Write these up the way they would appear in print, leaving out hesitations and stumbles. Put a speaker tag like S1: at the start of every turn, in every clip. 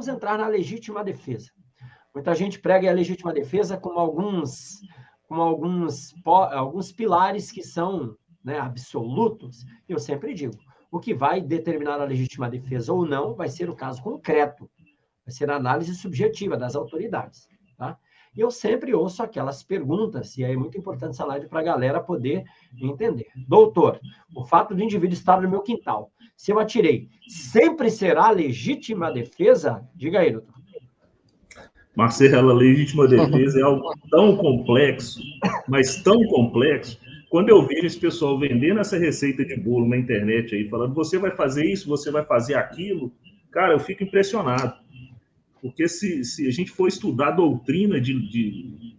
S1: vamos entrar na legítima defesa. Muita gente prega a legítima defesa como alguns pilares que são, né, absolutos. Eu sempre digo, o que vai determinar a legítima defesa ou não vai ser o caso concreto, vai ser a análise subjetiva das autoridades. Tá? E eu sempre ouço aquelas perguntas, e aí é muito importante essa live para a galera poder entender. Doutor, o fato do indivíduo estar no meu quintal, se eu atirei, sempre será legítima defesa? Diga aí, doutor.
S2: Marcelo, a legítima defesa é algo tão complexo, mas tão complexo. Quando eu vejo esse pessoal vendendo essa receita de bolo na internet aí, falando, você vai fazer isso, você vai fazer aquilo, cara, eu fico impressionado. Porque se a gente for estudar a doutrina de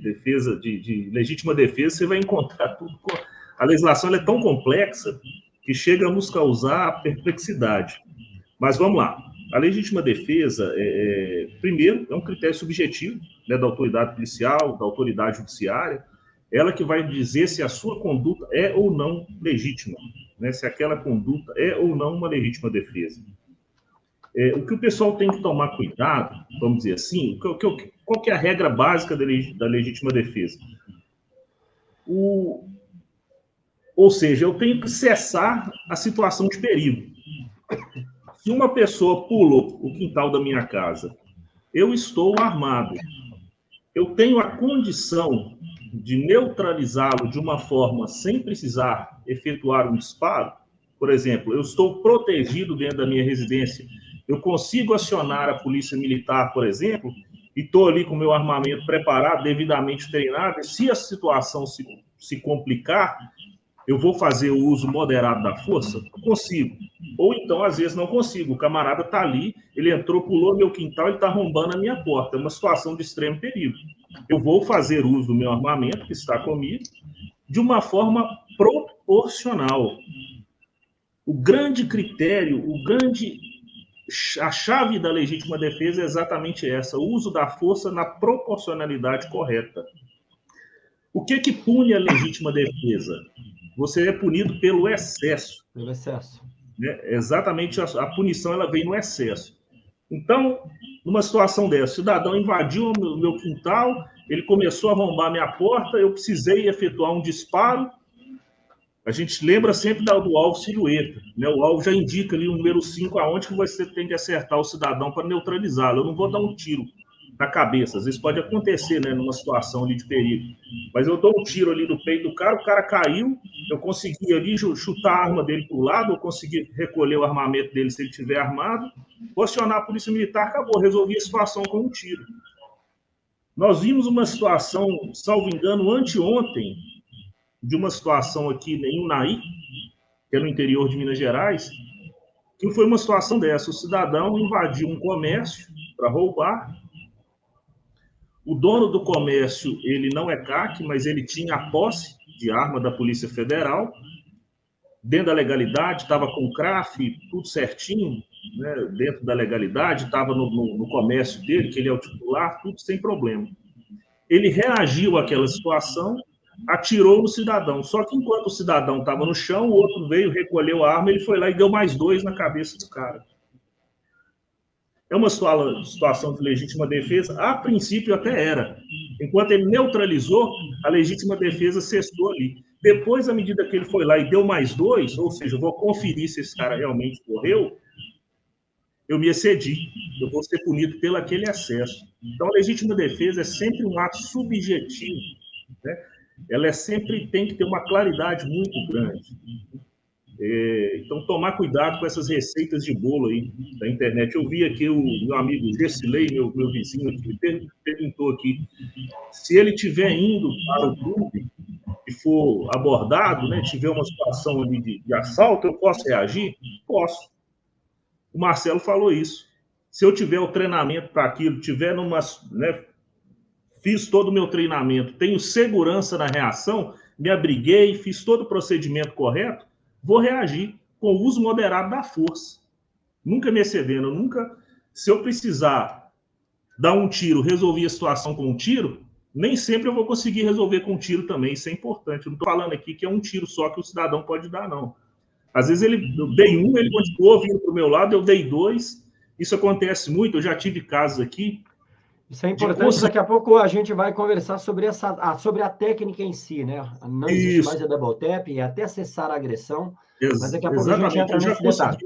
S2: defesa, de legítima defesa, você vai encontrar tudo. A legislação é tão complexa que chega a nos causar perplexidade. Mas vamos lá. A legítima defesa, primeiro, é um critério subjetivo, né, da autoridade policial, da autoridade judiciária, ela que vai dizer se a sua conduta é ou não legítima, né, se aquela conduta é ou não uma legítima defesa. O que o pessoal tem que tomar cuidado, vamos dizer assim, qual que é a regra básica da legítima defesa? Ou seja, eu tenho que cessar a situação de perigo. Se uma pessoa pulou o quintal da minha casa, eu estou armado, eu tenho a condição de neutralizá-lo de uma forma sem precisar efetuar um disparo. Por exemplo, eu estou protegido dentro da minha residência, eu consigo acionar a polícia militar, por exemplo, e estou ali com o meu armamento preparado, devidamente treinado, e se a situação se complicar, eu vou fazer o uso moderado da força? Eu consigo. Ou então, às vezes, não consigo. O camarada está ali, ele entrou, pulou no meu quintal, ele está arrombando a minha porta. É uma situação de extremo perigo. Eu vou fazer uso do meu armamento, que está comigo, de uma forma proporcional. O grande critério, a chave da legítima defesa é exatamente essa, o uso da força na proporcionalidade correta. O que pune a legítima defesa? Você é punido pelo excesso.
S1: Pelo excesso.
S2: Né? Exatamente, a punição ela vem no excesso. Então, numa situação dessa, o cidadão invadiu o meu quintal, ele começou a arrombar a minha porta, eu precisei efetuar um disparo. A gente lembra sempre do alvo silhueta, né? O alvo já indica ali o número 5, aonde que você tem que acertar o cidadão para neutralizá-lo. Eu não vou dar um tiro na cabeça, às vezes pode acontecer, né, numa situação ali de perigo. Mas eu dou um tiro ali no peito do cara, o cara caiu, eu consegui ali chutar a arma dele para o lado, eu consegui recolher o armamento dele se ele estiver armado, vou acionar a polícia militar, acabou, resolvi a situação com um tiro. Nós vimos uma situação, salvo engano, anteontem, de uma situação aqui em Unai, que é no interior de Minas Gerais, que foi uma situação dessa. O cidadão invadiu um comércio para roubar. O dono do comércio, ele não é CAC, mas ele tinha a posse de arma da Polícia Federal, dentro da legalidade, estava com CRAF, tudo certinho, né, dentro da legalidade, estava no comércio dele, que ele é o titular, tudo sem problema. Ele reagiu àquela situação, atirou no cidadão. Só que enquanto o cidadão estava no chão, o outro veio, recolheu a arma, ele foi lá e deu mais 2 na cabeça do cara. É uma situação de legítima defesa, a princípio até era. Enquanto ele neutralizou, a legítima defesa cessou ali. Depois, à medida que ele foi lá e deu mais 2, ou seja, eu vou conferir se esse cara realmente morreu, eu me excedi. Eu vou ser punido pelo aquele excesso. Então, a legítima defesa é sempre um ato subjetivo, né? Ela sempre tem que ter uma claridade muito grande. Então, tomar cuidado com essas receitas de bolo aí da internet. Eu vi aqui o meu amigo Gessilei, meu vizinho, que me perguntou aqui se ele estiver indo para o clube e for abordado, né, tiver uma situação ali de assalto, eu posso reagir? Posso. O Marcelo falou isso. Se eu tiver o treinamento para aquilo, tiver né, fiz todo o meu treinamento, tenho segurança na reação, me abriguei, fiz todo o procedimento correto, vou reagir com o uso moderado da força. Nunca me excedendo, nunca... Se eu precisar dar um tiro, resolver a situação com um tiro, nem sempre eu vou conseguir resolver com um tiro também, isso é importante. Eu não estou falando aqui que é um tiro só que o cidadão pode dar, não. Às vezes eu dei um, ele continuou vindo para o meu lado, eu dei 2, Isso acontece muito, eu já tive casos aqui.
S1: Isso é importante, daqui a pouco a gente vai conversar sobre sobre a técnica em si, né? Não existe mais a double tap, e até cessar a agressão, mas daqui a pouco a gente entra nesse detalhe.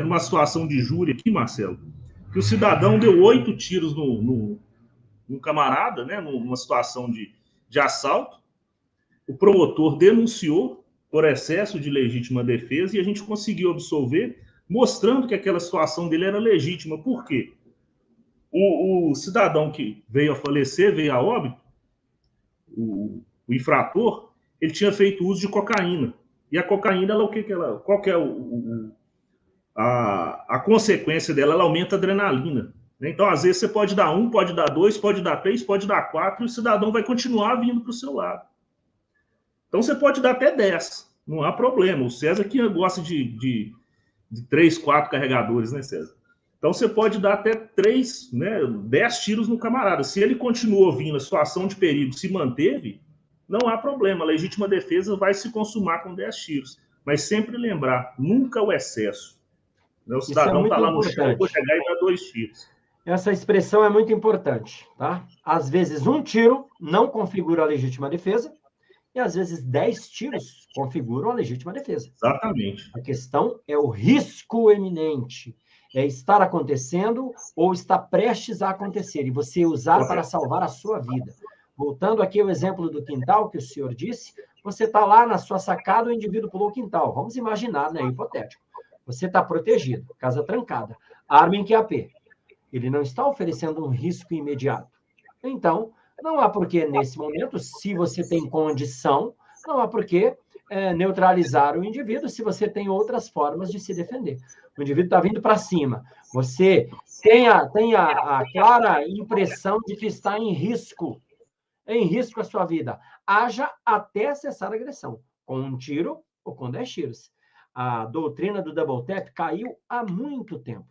S2: Numa situação de júri aqui, Marcelo, que o cidadão deu 8 tiros num camarada, né, numa situação de assalto, o promotor denunciou por excesso de legítima defesa e a gente conseguiu absolver, mostrando que aquela situação dele era legítima. Por quê? O cidadão que veio a falecer, veio a óbito, o infrator, ele tinha feito uso de cocaína. E a cocaína, qual que é a consequência dela? Ela aumenta a adrenalina. Então, às vezes, você pode dar 1, pode dar 2, pode dar 3, pode dar 4, e o cidadão vai continuar vindo para o seu lado. Então, você pode dar até 10, não há problema. O César que gosta de 3, 4 carregadores, né, César? Então, você pode dar até 3, né, 10 tiros no camarada. Se ele continuou vindo, a situação de perigo se manteve, não há problema. A legítima defesa vai se consumar com 10 tiros. Mas sempre lembrar, nunca o excesso. O cidadão está lá no chão, eu vou chegar e dar 2 tiros.
S1: Essa expressão é muito importante, tá? Às vezes, 1 tiro não configura a legítima defesa, e às vezes 10 tiros configuram a legítima defesa.
S2: Exatamente.
S1: A questão é o risco eminente. É estar acontecendo ou está prestes a acontecer, e você usar para salvar a sua vida. Voltando aqui ao exemplo do quintal que o senhor disse, você está lá na sua sacada, o indivíduo pulou o quintal. Vamos imaginar, né, hipotético. Você está protegido, casa trancada, arma em QAP. Ele não está oferecendo um risco imediato. Então, não há por que, nesse momento, se você tem condição, não há por que neutralizar o indivíduo se você tem outras formas de se defender. O indivíduo está vindo para cima. Você tem a clara impressão de que está em risco a sua vida. Haja até cessar a agressão, com 1 tiro ou com 10 tiros. A doutrina do double tap caiu há muito tempo.